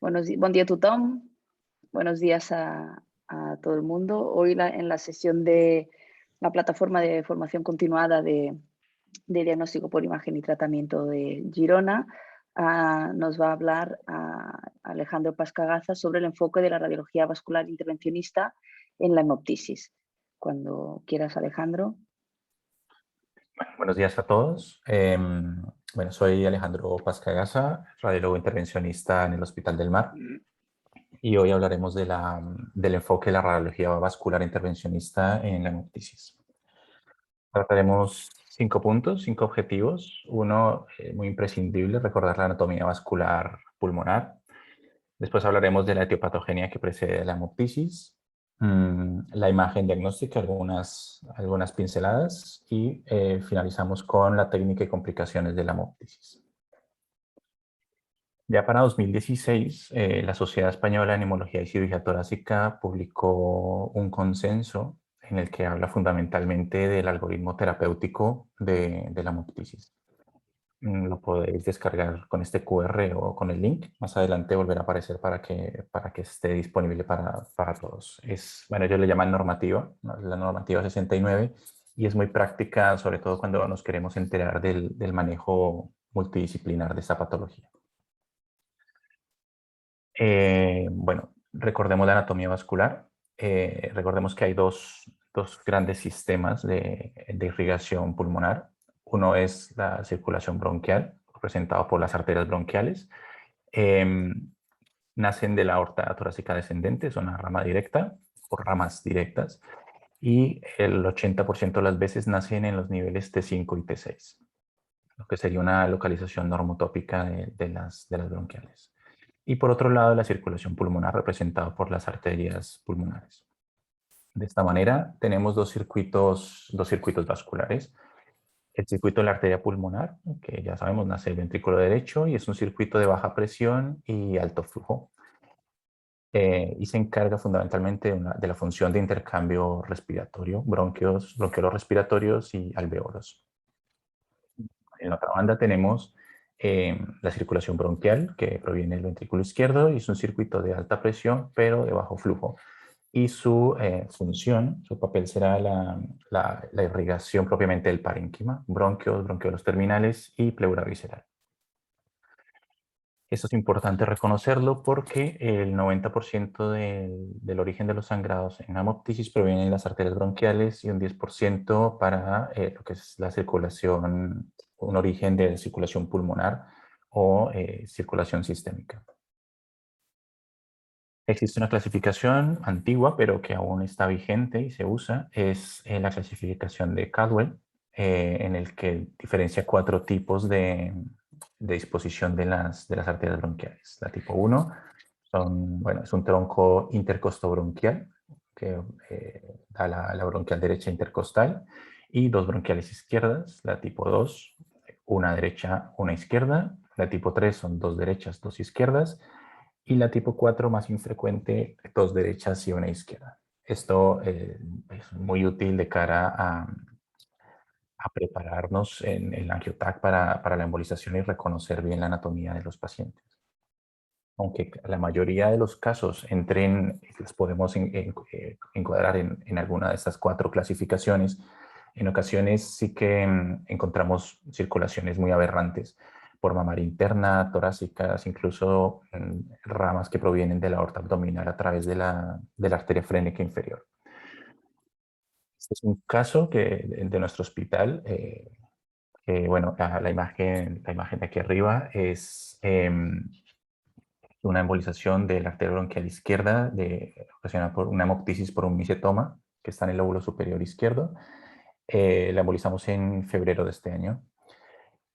Buen día a tothom. Buenos días a todo el mundo. Hoy en la sesión de la plataforma de formación continuada de diagnóstico por imagen y tratamiento de Girona, nos va a hablar Alejandro Pascagaza sobre el enfoque de la radiología vascular intervencionista en la hemoptisis. Cuando quieras, Alejandro. Buenos días a todos. Soy Alejandro Pascagaza, radiólogo intervencionista en el Hospital del Mar, y hoy hablaremos del enfoque de la radiología vascular intervencionista en la hemoptisis. Trataremos 5 puntos, 5 objetivos. Uno, muy imprescindible, recordar la anatomía vascular pulmonar. Después hablaremos de la etiopatogenia que precede la hemoptisis, la imagen diagnóstica, algunas pinceladas, y finalizamos con la técnica y complicaciones de la hemoptisis. Ya para 2016, la Sociedad Española de Neumología y Cirugía Torácica publicó un consenso en el que habla fundamentalmente del algoritmo terapéutico de la hemoptisis. Lo podéis descargar con este QR o con el link. Más adelante volverá a aparecer para que esté disponible para todos. Ellos le llaman normativa, la normativa 69, y es muy práctica, sobre todo cuando nos queremos enterar del manejo multidisciplinar de esta patología. Recordemos la anatomía vascular. Recordemos que hay dos grandes sistemas de irrigación pulmonar. Uno es la circulación bronquial, representado por las arterias bronquiales. Nacen de la aorta torácica descendente, es una rama directa, o ramas directas, y el 80% de las veces nacen en los niveles T5 y T6, lo que sería una localización normotópica de las bronquiales. Y por otro lado, la circulación pulmonar, representada por las arterias pulmonares. De esta manera, tenemos dos circuitos vasculares. El circuito de la arteria pulmonar, que ya sabemos, nace el ventrículo derecho, y es un circuito de baja presión y alto flujo. Y se encarga fundamentalmente de la función de intercambio respiratorio, bronquiolos respiratorios y alvéolos. En la otra banda tenemos la circulación bronquial, que proviene del ventrículo izquierdo, y es un circuito de alta presión, pero de bajo flujo. Y su función, su papel será la irrigación propiamente del parénquima, bronquiolos terminales y pleura visceral. Esto es importante reconocerlo porque el 90% del origen de los sangrados en hemoptisis proviene de las arterias bronquiales y un 10% para lo que es la circulación, un origen de circulación pulmonar o circulación sistémica. Existe una clasificación antigua, pero que aún está vigente y se usa, es la clasificación de Caldwell, en el que diferencia 4 tipos de disposición de las arterias bronquiales. La tipo 1 es un tronco intercostobronquial, que da la bronquial derecha intercostal, y 2 bronquiales izquierdas. La tipo 2, una derecha, una izquierda. La tipo 3 son 2 derechas, 2 izquierdas. Y la tipo 4, más infrecuente, 2 derechas y una izquierda. Esto es muy útil de cara a prepararnos en el angioTAC para la embolización y reconocer bien la anatomía de los pacientes. Aunque la mayoría de los casos los podemos encuadrar en alguna de estas 4 clasificaciones, en ocasiones sí que encontramos circulaciones muy aberrantes por mamaria interna, torácicas, incluso ramas que provienen de la aorta abdominal a través de la arteria frénica inferior. Este es un caso de nuestro hospital. La imagen de aquí arriba es una embolización de la arteria bronquial izquierda ocasionada por una hemoptisis por un micetoma que está en el lóbulo superior izquierdo. La embolizamos en febrero de este año.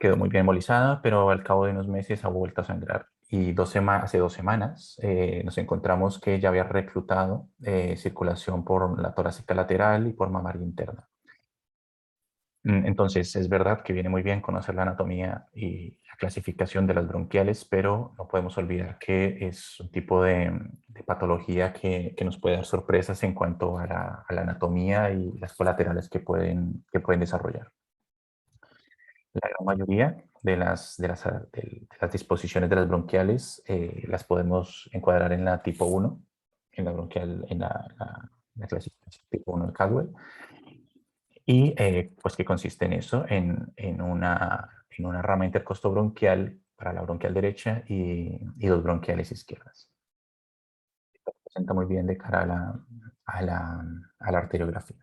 Quedó muy bien embolizada, pero al cabo de unos meses ha vuelto a sangrar. Y hace 2 semanas nos encontramos que ya había reclutado circulación por la torácica lateral y por mamaria interna. Entonces, es verdad que viene muy bien conocer la anatomía y la clasificación de las bronquiales, pero no podemos olvidar que es un tipo de patología que nos puede dar sorpresas en cuanto a la anatomía y las colaterales que pueden desarrollar. La gran mayoría las disposiciones de las bronquiales las podemos encuadrar en la tipo 1, en la bronquial, la clasificación tipo 1 de Caldwell, y pues que consiste en eso, en una rama intercostobronquial para la bronquial derecha y dos bronquiales izquierdas. Esto presenta muy bien de cara a la arteriografía.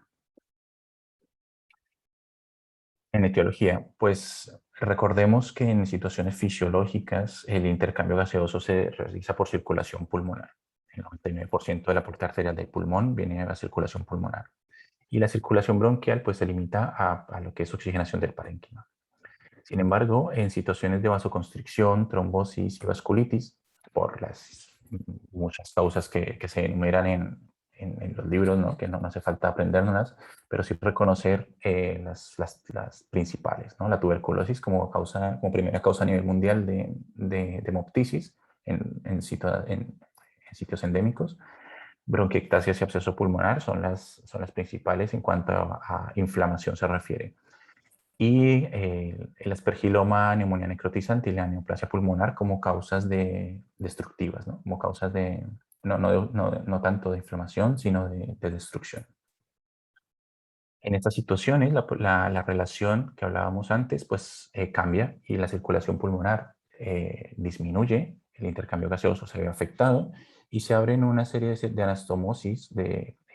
En etiología, pues recordemos que en situaciones fisiológicas el intercambio gaseoso se realiza por circulación pulmonar. El 99% del aporte arterial del pulmón viene de la circulación pulmonar. Y la circulación bronquial pues se limita a lo que es oxigenación del parénquima. Sin embargo, en situaciones de vasoconstricción, trombosis y vasculitis, por las muchas causas que se enumeran en los libros, ¿no? Que no hace falta aprendérnoslas, pero sí reconocer las principales, ¿no? La tuberculosis como primera causa a nivel mundial de hemoptisis en sitios endémicos. Bronquiectasias y absceso pulmonar son las principales en cuanto a inflamación se refiere. Y el aspergiloma, neumonía necrotizante y la neoplasia pulmonar como causas destructivas, ¿no? Como causas no tanto de inflamación, sino de destrucción. En estas situaciones, la relación que hablábamos antes, pues cambia y la circulación pulmonar disminuye, el intercambio gaseoso se ve afectado y se abren una serie de anastomosis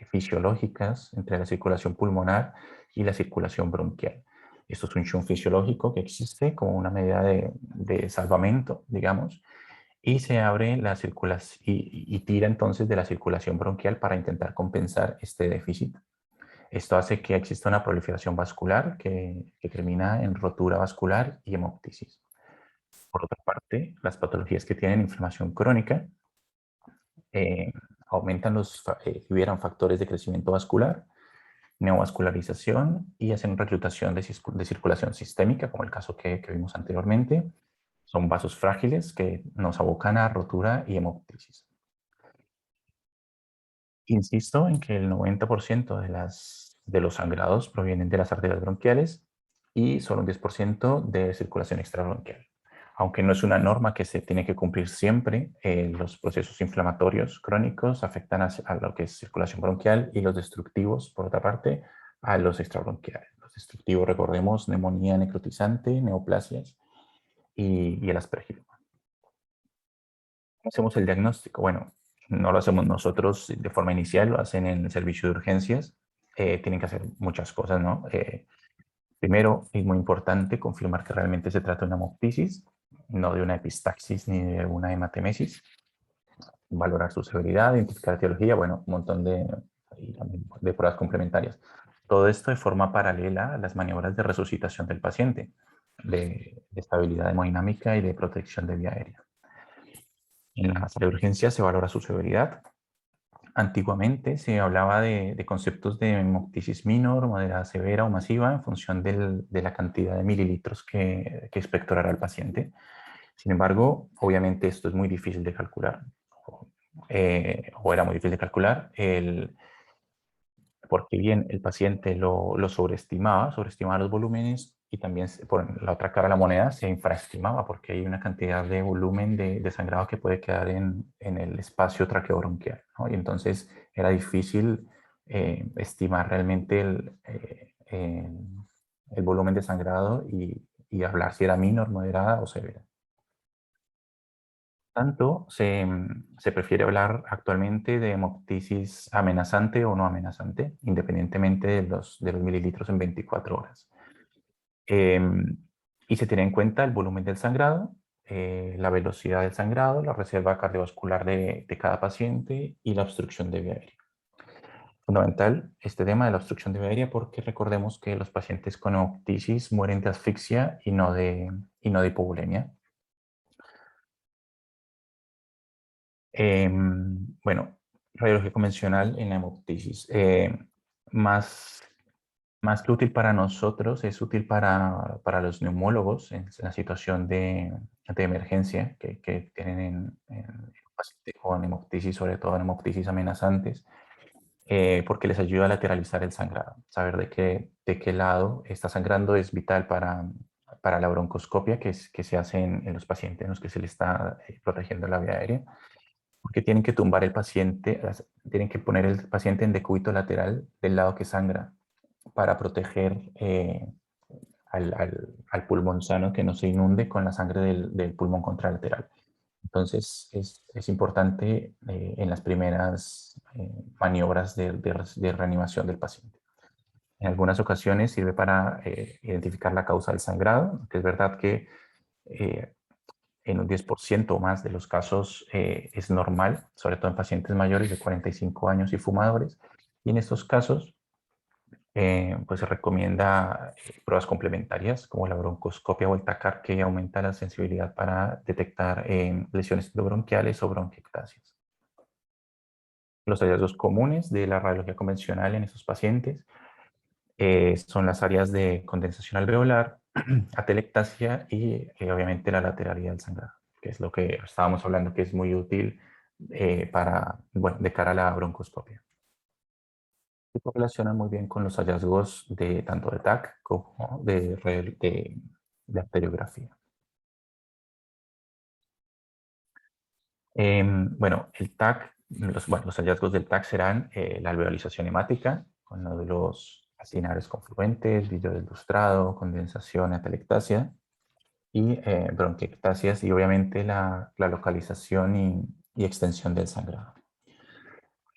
fisiológicas entre la circulación pulmonar y la circulación bronquial. Esto es un shunt fisiológico que existe como una medida de salvamento, digamos, y se abre la circulación y tira entonces de la circulación bronquial para intentar compensar este déficit. Esto hace que exista una proliferación vascular que termina en rotura vascular y hemoptisis. Por otra parte, las patologías que tienen inflamación crónica eh, liberan factores de crecimiento vascular, neovascularización y hacen reclutación de circulación sistémica, como el caso que vimos anteriormente. Son vasos frágiles que nos abocan a rotura y hemoptisis. Insisto en que el 90% de los sangrados provienen de las arterias bronquiales y solo un 10% de circulación extrabronquial. Aunque no es una norma que se tiene que cumplir siempre, los procesos inflamatorios crónicos afectan a lo que es circulación bronquial y los destructivos, por otra parte, a los extrabronquiales. Los destructivos, recordemos, neumonía necrotizante, neoplasias y el aspergiloma. Hacemos el diagnóstico. Bueno, no lo hacemos nosotros de forma inicial, lo hacen en el servicio de urgencias. Tienen que hacer muchas cosas, ¿no? Primero, es muy importante confirmar que realmente se trata de una hemoptisis, no de una epistaxis ni de una hematemesis. Valorar su severidad, identificar etiología, bueno, un montón de pruebas complementarias. Todo esto de forma paralela a las maniobras de resucitación del paciente, de estabilidad hemodinámica y de protección de vía aérea. En la sala de urgencia se valora su severidad. Antiguamente se hablaba de conceptos de hemoptisis minor, moderada, severa o masiva en función de la cantidad de mililitros que expectorará el paciente. Sin embargo, obviamente esto es muy difícil de calcular, o era muy difícil de calcular, porque bien el paciente lo sobreestimaba los volúmenes y también por la otra cara de la moneda se infraestimaba porque hay una cantidad de volumen de sangrado que puede quedar en el espacio traqueobronquial, ¿no? Y entonces era difícil estimar realmente el volumen de sangrado y hablar si era minor, moderada o severa. Tanto se prefiere hablar actualmente de hemoptisis amenazante o no amenazante, independientemente de los mililitros en 24 horas. Y se tiene en cuenta el volumen del sangrado, la velocidad del sangrado, la reserva cardiovascular de cada paciente y la obstrucción de vía aérea. Fundamental este tema de la obstrucción de vía aérea porque recordemos que los pacientes con hemoptisis mueren de asfixia y no de hipovolemia. Bueno, radiología convencional en la hemoptisis. Más, más que útil para nosotros, es útil para los neumólogos en la situación de emergencia que tienen en pacientes con hemoptisis, sobre todo en hemoptisis amenazantes, porque les ayuda a lateralizar el sangrado. Saber de qué lado está sangrando es vital para la broncoscopia que se hace en los pacientes en los que se le está protegiendo la vía aérea, porque tienen que tumbar el paciente, tienen que poner el paciente en decúbito lateral del lado que sangra para proteger al pulmón sano, que no se inunde con la sangre del pulmón contralateral. Entonces es importante en las primeras maniobras de reanimación del paciente. En algunas ocasiones sirve para identificar la causa del sangrado, que es verdad que en un 10% o más de los casos es normal, sobre todo en pacientes mayores de 45 años y fumadores. Y en estos casos, pues se recomienda pruebas complementarias como la broncoscopia o el TACAR, que aumenta la sensibilidad para detectar lesiones endobronquiales o bronquiectasias. Los hallazgos comunes de la radiología convencional en estos pacientes son las áreas de condensación alveolar, atelectasia y obviamente la lateralidad del sangrado, que es lo que estábamos hablando que es muy útil de cara a la broncoscopia. Se correlacionan muy bien con los hallazgos de tanto de TAC como de arteriografía. Bueno, el TAC, los hallazgos del TAC serán la alveolización hemática con nódulos acinares confluentes, vidrio del lustrado, condensación, atelectasia y bronquiectasias y obviamente la localización y extensión del sangrado.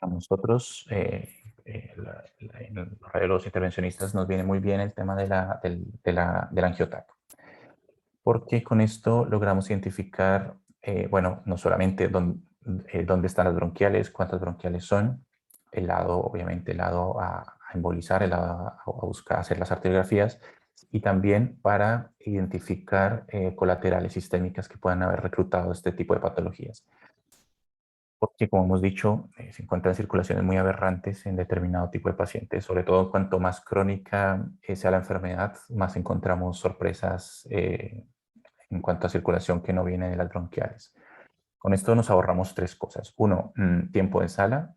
A nosotros, los intervencionistas, nos viene muy bien el tema del angiotac, porque con esto logramos identificar, bueno, no solamente dónde están las bronquiales, cuántas bronquiales son, el lado, obviamente, el lado a embolizar, el lado a buscar hacer las arteriografías, y también para identificar colaterales sistémicas que puedan haber reclutado este tipo de patologías. Porque, como hemos dicho, se encuentran circulaciones muy aberrantes en determinado tipo de pacientes. Sobre todo, cuanto más crónica sea la enfermedad, más encontramos sorpresas en cuanto a circulación que no viene de las bronquiales. Con esto nos ahorramos tres cosas. Uno, tiempo de sala.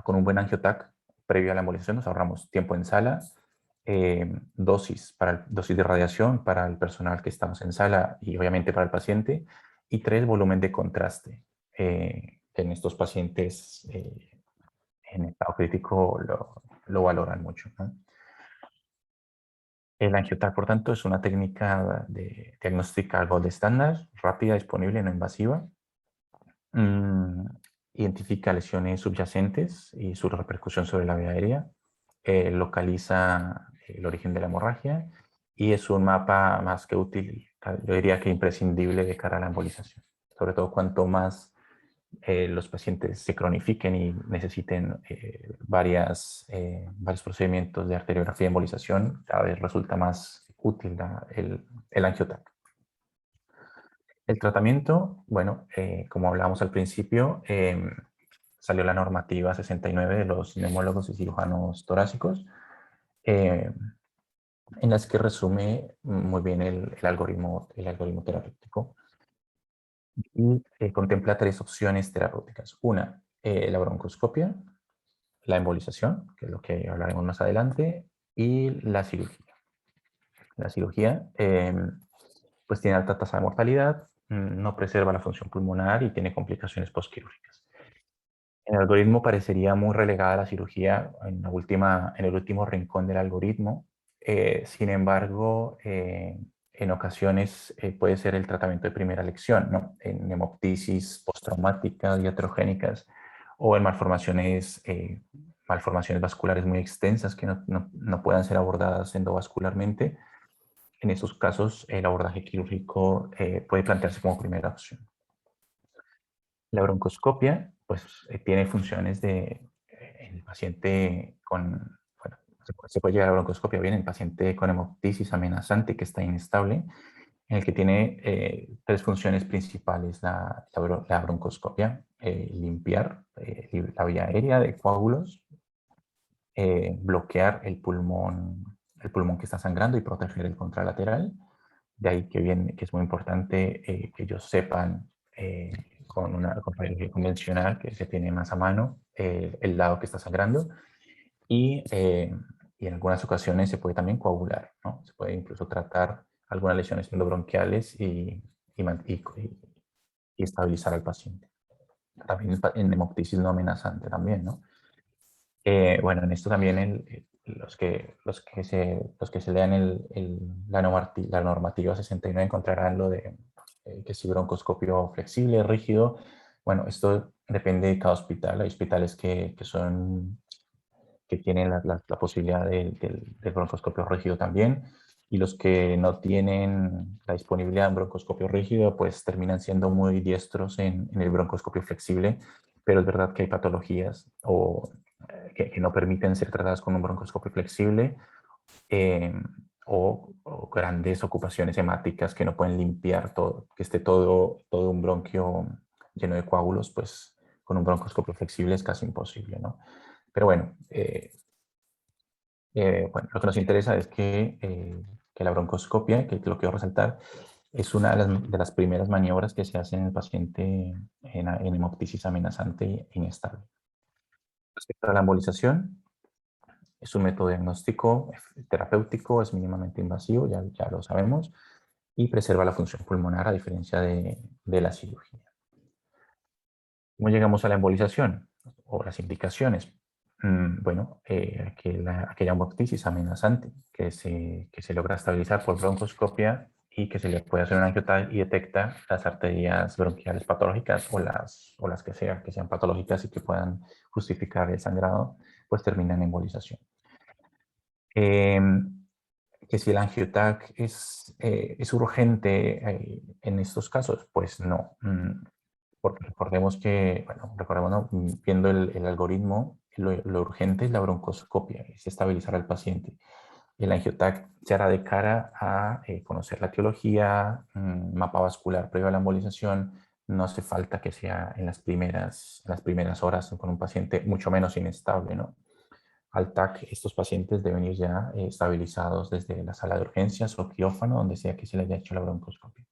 Con un buen angiotac previo a la embolización nos ahorramos tiempo en sala, dosis de radiación para el personal que estamos en sala y obviamente para el paciente. Y tres, volumen de contraste. En estos pacientes en estado crítico lo valoran mucho, ¿no? El angiotac, por tanto, es una técnica de diagnóstica gold estándar, rápida, disponible, no invasiva. Identifica lesiones subyacentes y su repercusión sobre la vía aérea. Localiza el origen de la hemorragia y es un mapa más que útil, yo diría que imprescindible de cara a la embolización. Sobre todo cuanto más los pacientes se cronifiquen y necesiten varios procedimientos de arteriografía y embolización, cada vez resulta más útil el angiotac. El tratamiento, bueno, como hablábamos al principio, salió la normativa 69 de los neumólogos y cirujanos torácicos, en las que resume muy bien el algoritmo terapéutico y contempla tres opciones terapéuticas. Una, la broncoscopia, la embolización, que es lo que hablaremos más adelante, y la cirugía. La cirugía pues tiene alta tasa de mortalidad, no preserva la función pulmonar y tiene complicaciones postquirúrgicas. El algoritmo parecería muy relegada a la cirugía en el último rincón del algoritmo. Sin embargo, en ocasiones puede ser el tratamiento de primera elección, ¿no? En hemoptisis postraumáticas, iatrogénicas o en malformaciones vasculares muy extensas que no puedan ser abordadas endovascularmente. En esos casos, el abordaje quirúrgico puede plantearse como primera opción. La broncoscopia, pues, tiene funciones en el paciente con, bueno, se puede llegar a la broncoscopia bien en el paciente con hemoptisis amenazante que está inestable, en el que tiene tres funciones principales la broncoscopia: limpiar la vía aérea de coágulos, bloquear el pulmón que está sangrando y proteger el contralateral. De ahí que es muy importante que ellos sepan con radiología convencional que se tiene más a mano el lado que está sangrando y en algunas ocasiones se puede también coagular, ¿no? Se puede incluso tratar algunas lesiones endobronquiales y estabilizar al paciente. También en hemoptisis no amenazante también, ¿no? Bueno, en esto también los que se lean la normativa 69 encontrarán lo de que si broncoscopio flexible, rígido. Bueno, esto depende de cada hospital. Hay hospitales que tienen la posibilidad del broncoscopio rígido también, y los que no tienen la disponibilidad en broncoscopio rígido, pues terminan siendo muy diestros en el broncoscopio flexible, pero es verdad que hay patologías que no permiten ser tratadas con un broncoscopio flexible, eh, o grandes ocupaciones hemáticas que no pueden limpiar todo, que esté todo un bronquio lleno de coágulos, pues con un broncoscopio flexible es casi imposible, ¿no? Pero bueno, bueno, lo que nos interesa es que la broncoscopia, que lo quiero resaltar, es una de las primeras maniobras que se hacen en el paciente en hemoptisis amenazante e inestable. Respecto a la embolización, es un método diagnóstico terapéutico, es mínimamente invasivo, ya lo sabemos, y preserva la función pulmonar a diferencia de la cirugía. ¿Cómo llegamos a la embolización o las indicaciones? Bueno, aquella hemoptisis amenazante que se logra estabilizar por broncoscopia y que se le puede hacer un angioTAC y detecta las arterias bronquiales patológicas o las que sean patológicas y que puedan justificar el sangrado, pues termina en embolización. Que si el angioTAC es urgente en estos casos, pues no. Porque recordemos que, bueno, recordemos, ¿no? Viendo el algoritmo, lo urgente es la broncoscopia, es estabilizar al paciente. El angioTAC se hará de cara a conocer la etiología, mapa vascular previo a la embolización. No hace falta que sea en las primeras horas con un paciente mucho menos inestable, ¿no? Al TAC, estos pacientes deben ir ya estabilizados desde la sala de urgencias o quirófano, donde sea que se le haya hecho la broncoscopia.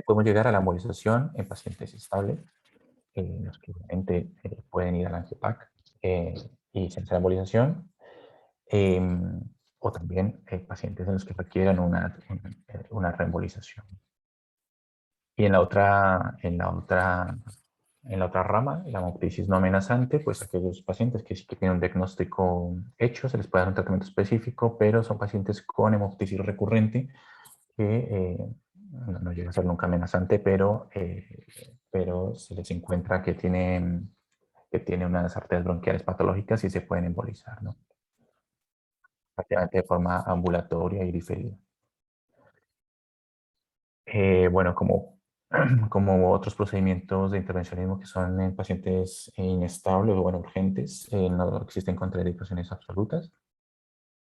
Podemos llegar a la embolización en pacientes estables, los que obviamente pueden ir al angiopac y se hace la embolización, o también pacientes en los que requieran una reembolización. Y en la otra rama, la hemoptisis no amenazante, pues aquellos pacientes que sí que tienen un diagnóstico hecho, se les puede dar un tratamiento específico, pero son pacientes con hemoptisis recurrente que no llega a ser nunca amenazante, pero se les encuentra que tiene unas arterias bronquiales patológicas y se pueden embolizar, ¿no? Prácticamente de forma ambulatoria y diferida. Bueno, como otros procedimientos de intervencionismo que son en pacientes inestables o bueno, urgentes, no existen contraindicaciones absolutas.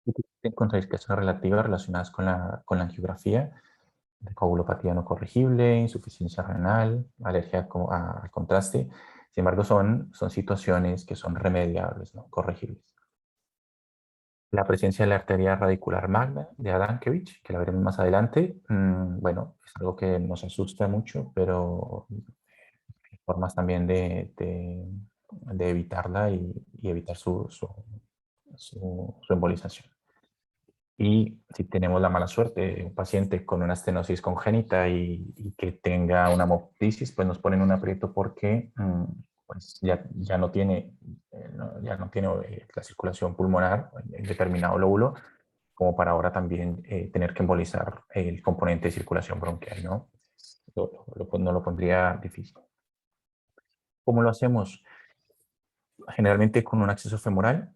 Existen contraindicaciones relativas relacionadas con la angiografía, de coagulopatía no corregible, insuficiencia renal, alergia al contraste. Sin embargo, son situaciones que son remediables, ¿no? Corregibles. La presencia de la arteria radicular magna de Adamkiewicz, que la veremos más adelante, bueno, es algo que nos asusta mucho, pero hay formas también de evitarla y evitar su embolización. Y si tenemos la mala suerte de un paciente con una estenosis congénita y que tenga una hemoptisis, pues nos ponen un aprieto porque pues ya no tiene, la circulación pulmonar en determinado lóbulo, como para ahora también tener que embolizar el componente de circulación bronquial, ¿no? No lo pondría difícil. ¿Cómo lo hacemos? Generalmente con un acceso femoral,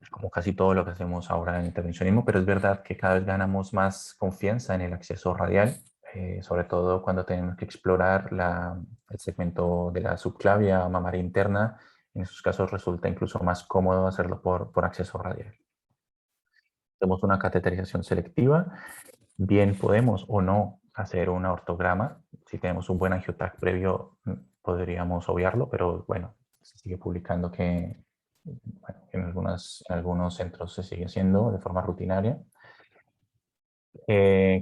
como casi todo lo que hacemos ahora en intervencionismo, pero es verdad que cada vez ganamos más confianza en el acceso radial, sobre todo cuando tenemos que explorar el segmento de la subclavia mamaria interna. En esos casos resulta incluso más cómodo hacerlo por acceso radial. Hacemos una cateterización selectiva, bien podemos o no hacer una ortograma. Si tenemos un buen angioTAC previo, podríamos obviarlo, pero bueno, se sigue publicando que bueno, en algunos centros se sigue haciendo de forma rutinaria.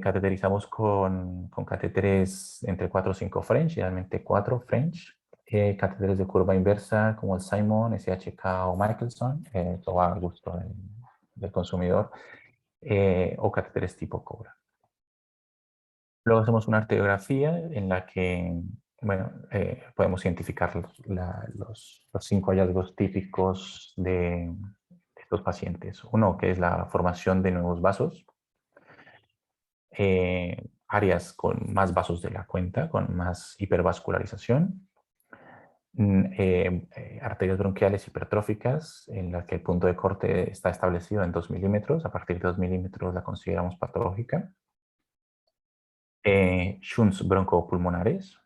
Cateterizamos con catéteres entre 4 o 5 French, idealmente 4 French. Catéteres de curva inversa como el Simon, SHK o Michelson, todo a gusto del consumidor. o catéteres tipo Cobra. Luego hacemos una arteriografía en la que, bueno, podemos identificar los 5 hallazgos típicos de estos pacientes. Uno, que es la formación de nuevos vasos, áreas con más vasos de la cuenta, con más hipervascularización, arterias bronquiales hipertróficas en las que el punto de corte está establecido en 2 milímetros. A partir de 2 milímetros la consideramos patológica. Shunts broncopulmonares,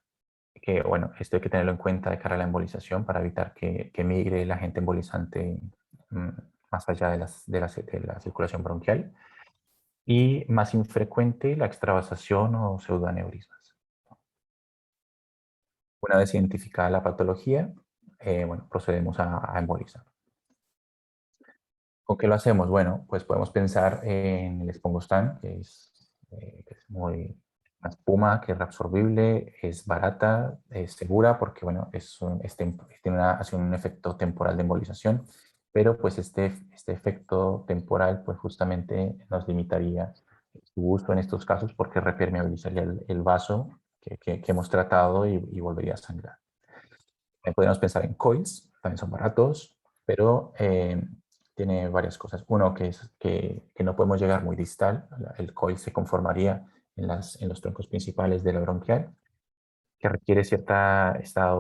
que bueno, esto hay que tenerlo en cuenta de cara a la embolización para evitar que migre el agente embolizante más allá de la circulación bronquial. Y más infrecuente, la extravasación o pseudoaneurismas. Una vez identificada la patología, bueno, procedemos a embolizar. ¿Con qué lo hacemos? Bueno, pues podemos pensar en el Espongostan, que es muy una espuma, que es reabsorbible, es barata, es segura, porque bueno, hace un efecto temporal de embolización, pero pues este efecto temporal pues justamente nos limitaría su uso en estos casos porque repermeabilizaría el vaso que hemos tratado y volvería a sangrar. Podríamos pensar en coils, también son baratos, pero tiene varias cosas. Uno, que es que no podemos llegar muy distal. El coil se conformaría en los troncos principales de la bronquial, que requiere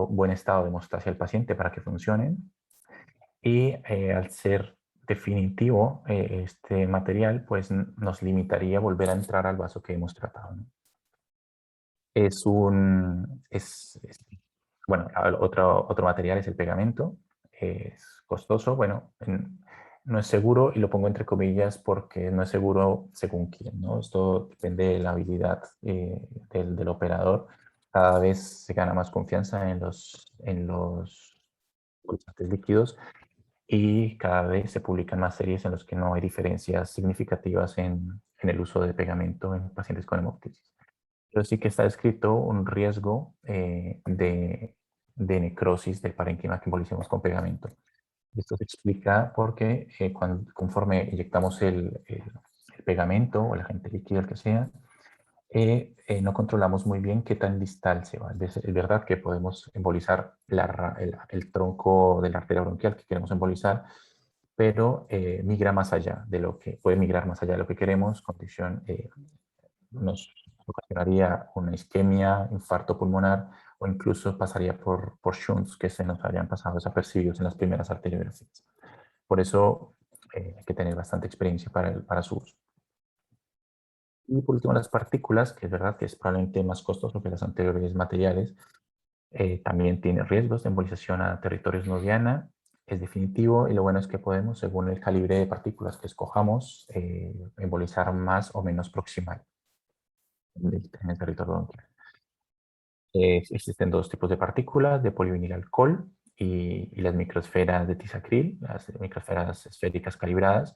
buen estado de hemostasia del paciente para que funcionen. Y al ser definitivo este material, pues nos limitaría a volver a entrar al vaso que hemos tratado, ¿no? Bueno, otro material es el pegamento. Es costoso, bueno, no es seguro, y lo pongo entre comillas porque no es seguro según quién, ¿no? Esto depende de la habilidad del operador. Cada vez se gana más confianza en los pulsantes líquidos y cada vez se publican más series en las que no hay diferencias significativas en el uso de pegamento en pacientes con hemoptisis. Pero sí que está descrito un riesgo de necrosis del parénquima que embolicemos con pegamento. Esto se explica porque conforme inyectamos el pegamento o el agente líquido, el que sea, no controlamos muy bien qué tan distal se va. Es verdad que podemos embolizar el tronco de la arteria bronquial que queremos embolizar, pero puede migrar más allá de lo que queremos, condición nos ocasionaría una isquemia, infarto pulmonar o incluso pasaría por shunts que se nos habían pasado desapercibidos en las primeras arteriografías. Por eso hay que tener bastante experiencia para su uso. Y por último, las partículas, que es verdad que es probablemente más costoso que las anteriores materiales, también tiene riesgos de embolización a territorios no diana, es definitivo y lo bueno es que podemos, según el calibre de partículas que escojamos, embolizar más o menos proximal en el territorio bronquial. Existen dos tipos de partículas, de polivinilalcohol y las microesferas de tisacril, las microesferas esféricas calibradas.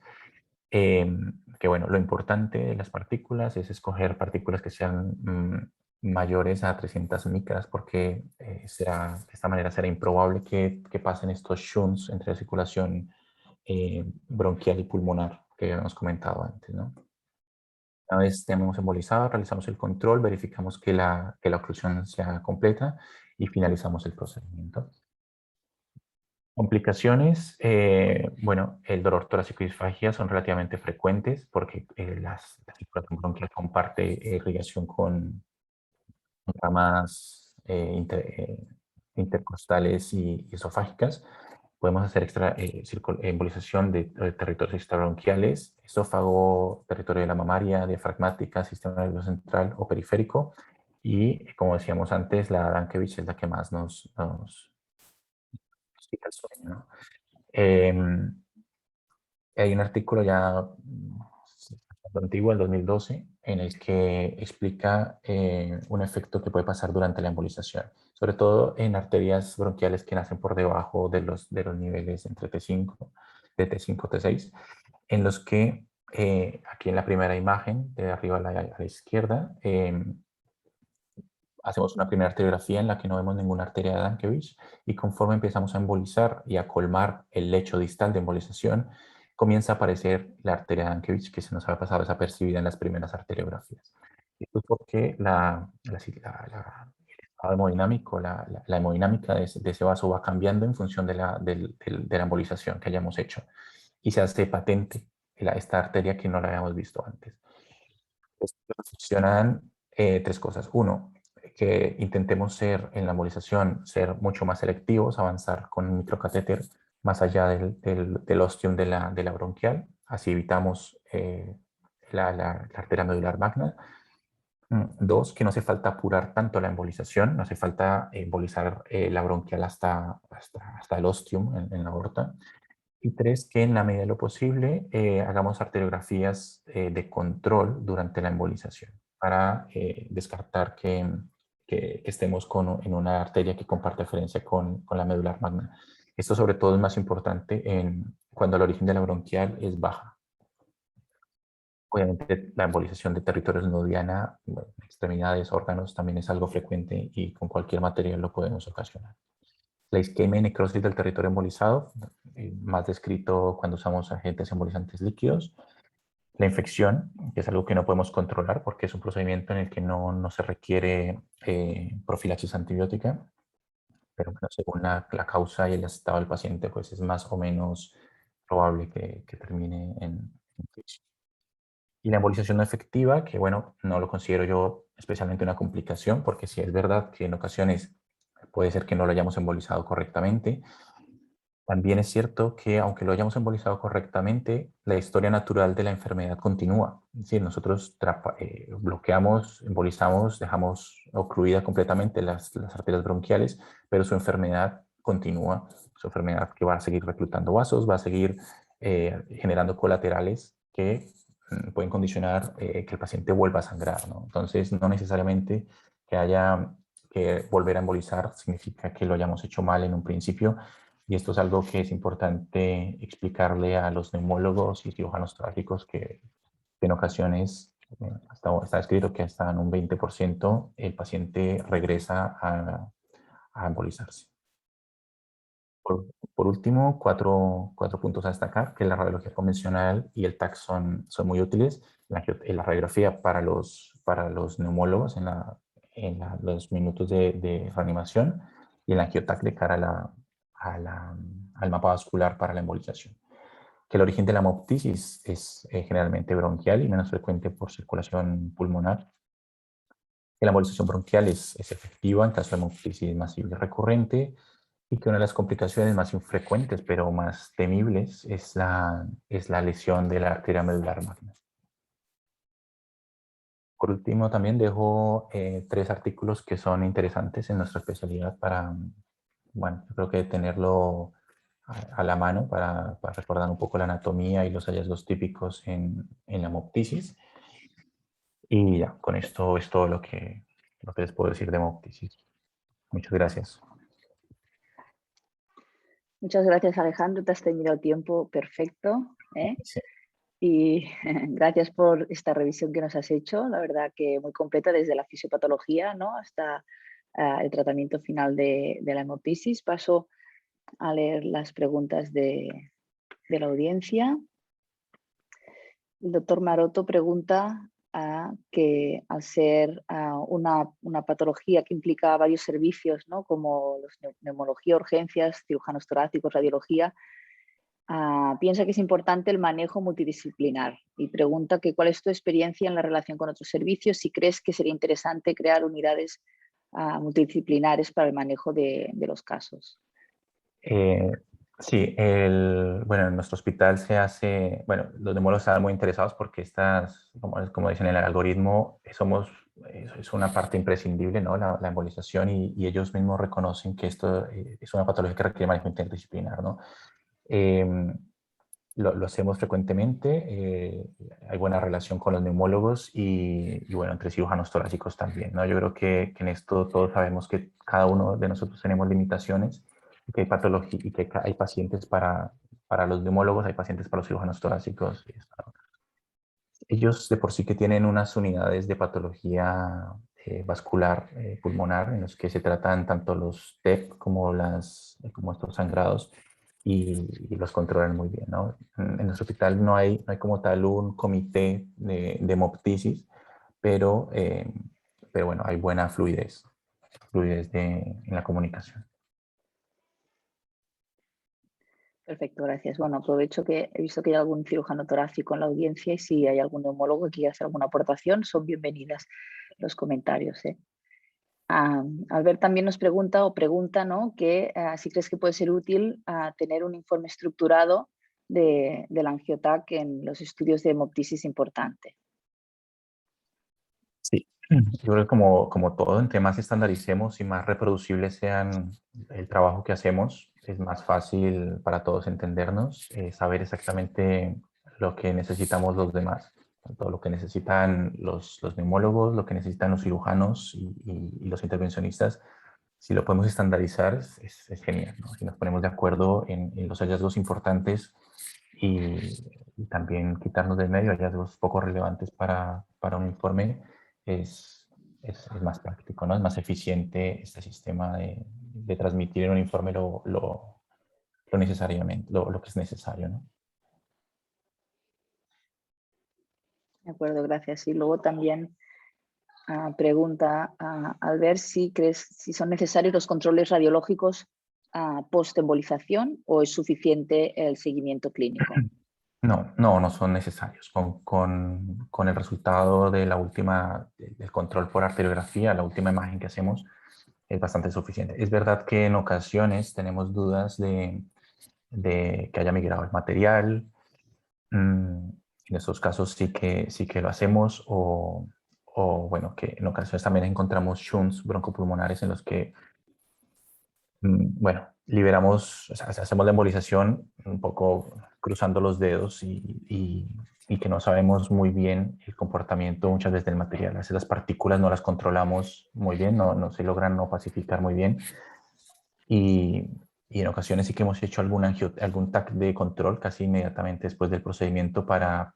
Que bueno, lo importante de las partículas es escoger partículas que sean mayores a 300 micras, porque de esta manera será improbable que pasen estos shunts entre la circulación bronquial y pulmonar que habíamos comentado antes, ¿no? Una vez tenemos embolizado, realizamos el control, verificamos que la oclusión sea completa y finalizamos el procedimiento. Complicaciones, bueno, el dolor torácico y disfagia son relativamente frecuentes porque la circulación bronquial comparte irrigación con ramas intercostales y esofágicas. Podemos hacer embolización de territorios extrabronquiales, esófago, territorio de la mamaria, diafragmática, sistema nervioso central o periférico. Y como decíamos antes, la Dankovich es la que más nos explica el sueño, ¿no? Hay un artículo ya antiguo, el 2012, en el que explica un efecto que puede pasar durante la embolización, sobre todo en arterias bronquiales que nacen por debajo de los niveles entre T5, de T5 T6, en los que aquí en la primera imagen, de arriba a la izquierda, hacemos una primera arteriografía en la que no vemos ninguna arteria de Dankovich y conforme empezamos a embolizar y a colmar el lecho distal de embolización, comienza a aparecer la arteria de Dankiewicz, que se nos había pasado desapercibida en las primeras arteriografías. Esto es porque el estado hemodinámico, la hemodinámica de ese vaso va cambiando en función de la embolización que hayamos hecho y se hace patente esta arteria que no la habíamos visto antes. Funcionan tres cosas. Uno, que intentemos en la embolización ser mucho más selectivos, avanzar con un microcatéter más allá del ostium de la bronquial, así evitamos la arteria medular magna. Dos, que no hace falta apurar tanto la embolización, no hace falta embolizar la bronquial hasta el ostium en la aorta. Y tres, que en la medida de lo posible hagamos arteriografías de control durante la embolización para descartar que estemos en una arteria que comparte referencia con la medular magna. Esto sobre todo es más importante cuando el origen de la bronquial es baja. Obviamente la embolización de territorio nodiana, bueno, extremidades, órganos, también es algo frecuente y con cualquier material lo podemos ocasionar. La isquemia y necrosis del territorio embolizado, más descrito cuando usamos agentes embolizantes líquidos. La infección, que es algo que no podemos controlar porque es un procedimiento en el que no se requiere profilaxis antibiótica, pero bueno, según la causa y el estado del paciente, pues es más o menos probable que termine en infección. Y la embolización no efectiva, que bueno, no lo considero yo especialmente una complicación, porque sí es verdad que en ocasiones puede ser que no lo hayamos embolizado correctamente. También es cierto que aunque lo hayamos embolizado correctamente, la historia natural de la enfermedad continúa. Es decir, nosotros bloqueamos, embolizamos, dejamos ocluida completamente las arterias bronquiales, pero su enfermedad continúa. Su enfermedad que va a seguir reclutando vasos, va a seguir generando colaterales que pueden condicionar que el paciente vuelva a sangrar, ¿no? Entonces, no necesariamente que haya que volver a embolizar significa que lo hayamos hecho mal en un principio, y esto es algo que es importante explicarle a los neumólogos y cirujanos torácicos que en ocasiones está escrito que hasta en un 20% el paciente regresa a embolizarse. Por último, cuatro puntos a destacar, que la radiología convencional y el TAC son muy útiles. La radiografía para los neumólogos los minutos de reanimación, y el angiotac de cara al mapa vascular para la embolización. Que el origen de la hemoptisis es generalmente bronquial y menos frecuente por circulación pulmonar. Que la embolización bronquial es efectiva en caso de hemoptisis masiva y recurrente, y que una de las complicaciones más infrecuentes pero más temibles es la lesión de la arteria medular magna. Por último, también dejo 3 artículos que son interesantes en nuestra especialidad para, bueno, yo creo que tenerlo a la mano para recordar un poco la anatomía y los hallazgos típicos en la hemoptisis. Y ya, con esto es todo lo que les puedo decir de hemoptisis. Muchas gracias. Muchas gracias, Alejandro. Te has tenido tiempo perfecto, ¿eh? Sí. Y gracias por esta revisión que nos has hecho. La verdad que muy completa desde la fisiopatología, ¿no?, hasta el tratamiento final de la hemoptisis. Paso a leer las preguntas de la audiencia. El doctor Maroto pregunta que al ser una patología que implica varios servicios, ¿no?, como neumología, urgencias, cirujanos torácicos, radiología, piensa que es importante el manejo multidisciplinar y pregunta que cuál es tu experiencia en la relación con otros servicios, si crees que sería interesante crear unidades multidisciplinares para el manejo de los casos. Sí, bueno, en nuestro hospital se hace, bueno, los neumólogos están muy interesados porque como dicen en el algoritmo, es una parte imprescindible, ¿no? La embolización, y ellos mismos reconocen que esto es una patología que requiere manejo interdisciplinar, ¿no? Lo hacemos frecuentemente, hay buena relación con los neumólogos y bueno, entre cirujanos torácicos también, ¿no? Yo creo que en esto todos sabemos que cada uno de nosotros tenemos limitaciones y que hay patología y que hay pacientes para los neumólogos, hay pacientes para los cirujanos torácicos. Ellos de por sí que tienen unas unidades de patología vascular pulmonar en los que se tratan tanto los TEP como estos sangrados, y los controlan muy bien, ¿no? En nuestro hospital no hay como tal un comité de hemoptisis, pero bueno, hay buena fluidez en la comunicación. Perfecto, gracias. Bueno, aprovecho que he visto que hay algún cirujano torácico en la audiencia y si hay algún neumólogo que quiera hacer alguna aportación, son bienvenidas los comentarios. Albert también nos pregunta, ¿no? Que si crees que puede ser útil tener un informe estructurado del angiotac en los estudios de hemoptisis importante. Sí, yo creo que como todo, entre más estandaricemos y más reproducibles sean el trabajo que hacemos, es más fácil para todos entendernos, saber exactamente lo que necesitamos los demás, todo lo que necesitan los neumólogos, lo que necesitan los cirujanos y los intervencionistas. Si lo podemos estandarizar, es genial, ¿no? Si nos ponemos de acuerdo en los hallazgos importantes y también quitarnos del medio hallazgos poco relevantes para un informe, es más práctico, ¿no? Es más eficiente este sistema de transmitir en un informe necesariamente, lo que es necesario, ¿no? De acuerdo, gracias. Y luego también pregunta al ver si crees si son necesarios los controles radiológicos post-embolización o es suficiente el seguimiento clínico. No son necesarios. Con el resultado de del control por arteriografía, la última imagen que hacemos, es bastante suficiente. Es verdad que en ocasiones tenemos dudas de que haya migrado el material. En estos casos sí que lo hacemos o bueno, que en ocasiones también encontramos shunts broncopulmonares en los que bueno, liberamos, o sea, hacemos la embolización un poco cruzando los dedos y que no sabemos muy bien el comportamiento muchas veces del material. A veces las partículas no las controlamos muy bien, no se logran no pacificar muy bien. Y, y en ocasiones sí que hemos hecho algún TAC de control casi inmediatamente después del procedimiento para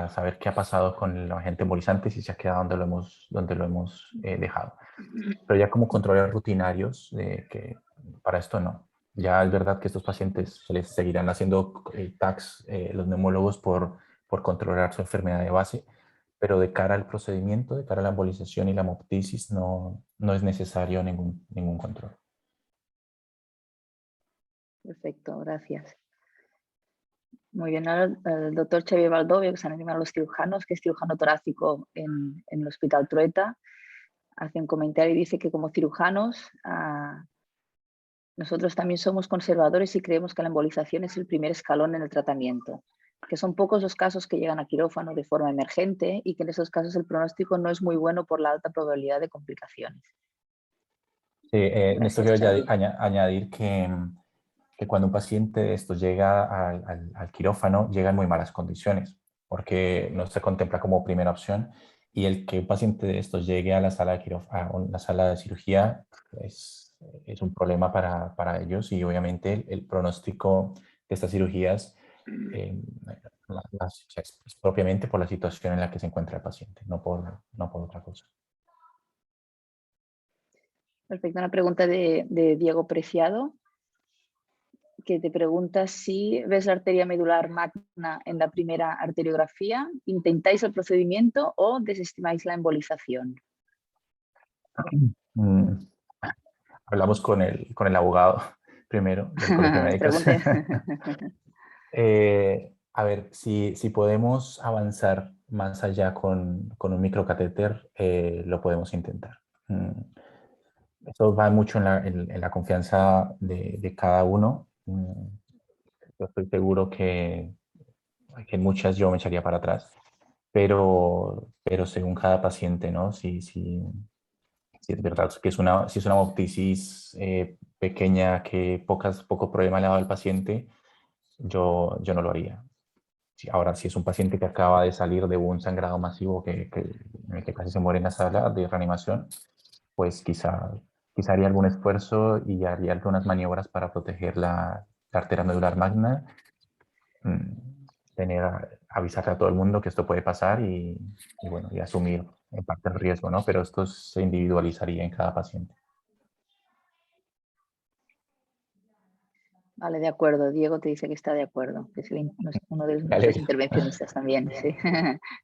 saber qué ha pasado con el agente embolizante, si se ha quedado donde lo hemos dejado. Pero ya como controles rutinarios, que para esto no. Ya es verdad que estos pacientes se les seguirán haciendo TACs los neumólogos por controlar su enfermedad de base, pero de cara al procedimiento, de cara a la embolización y la hemoptisis, no es necesario ningún control. Perfecto, gracias. Muy bien, ahora el doctor Xavier Baldovio, que se anima a los cirujanos, que es cirujano torácico en el Hospital Trueta, hace un comentario y dice que como cirujanos nosotros también somos conservadores y creemos que la embolización es el primer escalón en el tratamiento, que son pocos los casos que llegan a quirófano de forma emergente y que en esos casos el pronóstico no es muy bueno por la alta probabilidad de complicaciones. En esto Gracias, quiero Xavi. añadir que cuando un paciente de estos llega al quirófano, llega en muy malas condiciones, porque no se contempla como primera opción, y el que un paciente de estos llegue a la sala a una sala de cirugía es un problema para ellos, y obviamente el pronóstico de estas cirugías eh, es propiamente por la situación en la que se encuentra el paciente, no por otra cosa. Perfecto, una pregunta de Diego Preciado, que te pregunta si ves la arteria medular magna en la primera arteriografía, intentáis el procedimiento o desestimáis la embolización. Mm, Hablamos con el abogado primero del Colegio de Médicos. Pregunte. A ver, si podemos avanzar más allá con un microcatéter, lo podemos intentar. Eso va mucho en la confianza de cada uno. Yo estoy seguro que en muchas yo me echaría para atrás, pero según cada paciente, ¿no? Si es verdad que si es una hemoptisis pequeña que poco problema le ha dado al paciente, yo no lo haría. Ahora, si es un paciente que acaba de salir de un sangrado masivo en el que casi se muere en la sala de reanimación, pues quizá haría algún esfuerzo y haría algunas maniobras para proteger la arteria medular magna, avisarle a todo el mundo que esto puede pasar bueno, y asumir en parte el riesgo, ¿no? Pero esto se individualizaría en cada paciente. Vale, de acuerdo. Diego te dice que está de acuerdo, que es uno de Me nuestros alegro. intervencionistas también. Sí.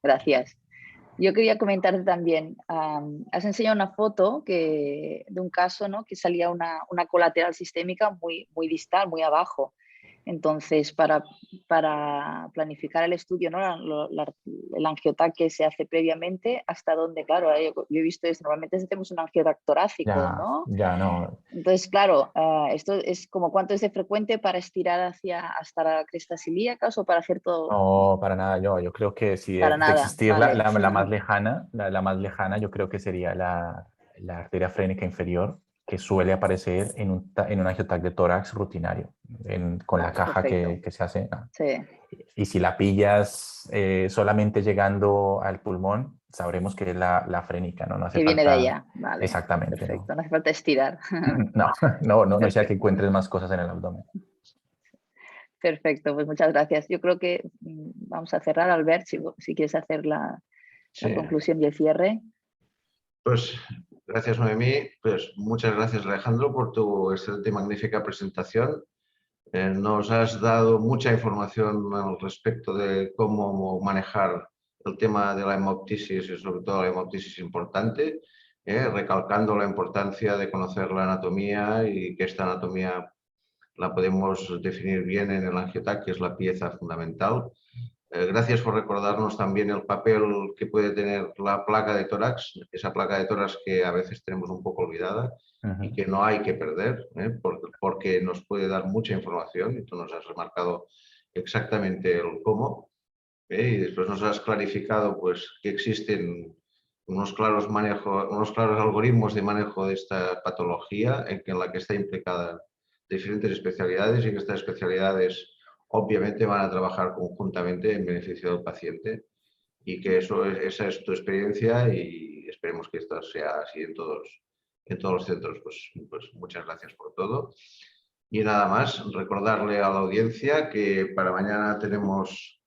Gracias. Yo quería comentarte también, has enseñado una foto de un caso, ¿no? Que salía una colateral sistémica muy, muy distal, muy abajo. Entonces, para planificar el estudio, ¿no? El angiotac que se hace previamente, hasta dónde, claro, yo he visto esto, normalmente hacemos un angiotac torácico, Ya, ¿no? ya no. Entonces, claro, esto es como cuánto es de frecuente para estirar hasta la crestas ilíacas o para hacer todo, No, para nada. Yo creo que si para de nada, existir vale. la más lejana, la más lejana, yo creo que sería la arteria frénica inferior, que suele aparecer en un angiotac de tórax rutinario, con la Vale, caja perfecto. que se hace. ¿No? Sí, Y si la pillas solamente llegando al pulmón, sabremos que es la frénica, ¿no? No hace que viene de falta allá, vale, exactamente, ¿no? perfecto, no hace falta estirar. No, no sea que Perfecto, encuentres más cosas en el abdomen. perfecto, pues muchas gracias. Yo creo que vamos a cerrar, Albert, si quieres hacer la Sí, conclusión y el cierre. pues gracias Noemí, pues muchas gracias Alejandro por tu excelente y magnífica presentación. Nos has dado mucha información al respecto de cómo manejar el tema de la hemoptisis y sobre todo la hemoptisis importante, recalcando la importancia de conocer la anatomía y que esta anatomía la podemos definir bien en el angiotac, que es la pieza fundamental. Gracias por recordarnos también el papel que puede tener la placa de tórax, esa placa de tórax que a veces tenemos un poco olvidada y que no hay que perder, porque nos puede dar mucha información y tú nos has remarcado exactamente el cómo. Y después nos has clarificado pues, que existen unos claros algoritmos de manejo de esta patología en la que está implicada diferentes especialidades y que estas especialidades obviamente van a trabajar conjuntamente en beneficio del paciente y que esa es tu experiencia y esperemos que esto sea así en todos los centros. Pues muchas gracias por todo. Y nada más, recordarle a la audiencia que para mañana tenemos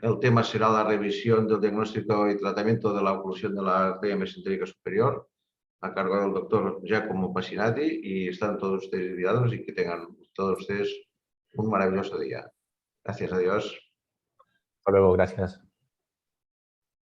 el tema será la revisión del diagnóstico y tratamiento de la oclusión de la arteria mesentérica superior a cargo del doctor Giacomo Passinati y están todos ustedes invitados y que tengan todos ustedes un maravilloso día. Gracias a Dios. Hasta luego, gracias.